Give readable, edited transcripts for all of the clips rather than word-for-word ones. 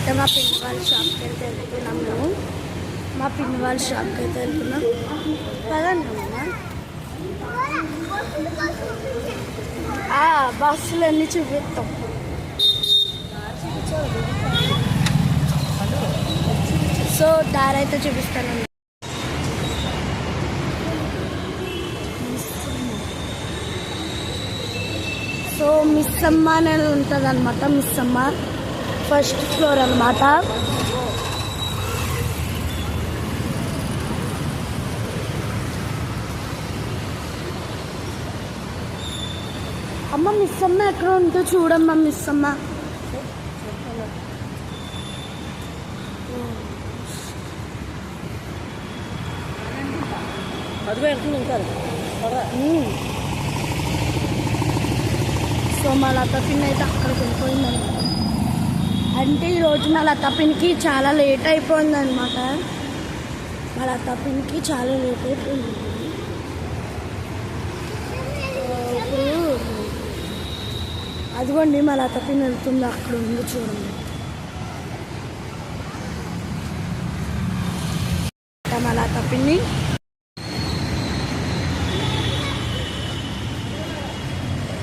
ఇప్పుడైతే మా పిన్ని వాళ్ళ షాప్కి అయితే వెళ్తున్నాం మేము. మా పిన్ని వాళ్ళ షాప్కి అయితే వెళ్తున్నాం. పదండి బస్సులు అన్నీ చూపిస్తాం. సో దారి అయితే చూపిస్తానండి. సో మిస్సమ్మ అనేది ఉంటుంది అనమాట. మిస్సమ్మ ఫస్ట్ ఫ్లోర్ అనమాట. అమ్మ మిస్సమ్మ ఎక్కడ ఉందో చూడమ్మా. మిస్సమ్మ సో మా లత పిన్ అయితే అక్కడికి వెళ్ళిపోయిందనమాట. అంటే ఈరోజు మా లత పిన్కి చాలా లేట్ అయిపోయిందనమాట. మా లత పిన్కి చాలా లేట్ అయిపోయింది. ఇప్పుడు అదిగోండి మా లత పిన్ వెళ్తుంది. అక్కడ ఉంది చూడండి. మా లత పిన్ని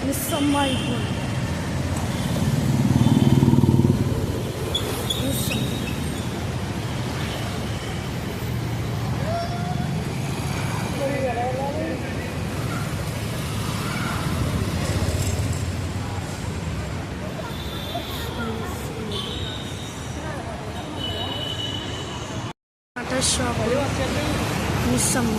మిస్సమ్మ అయిపోయింది. షాప్ మిస్సమ్మ.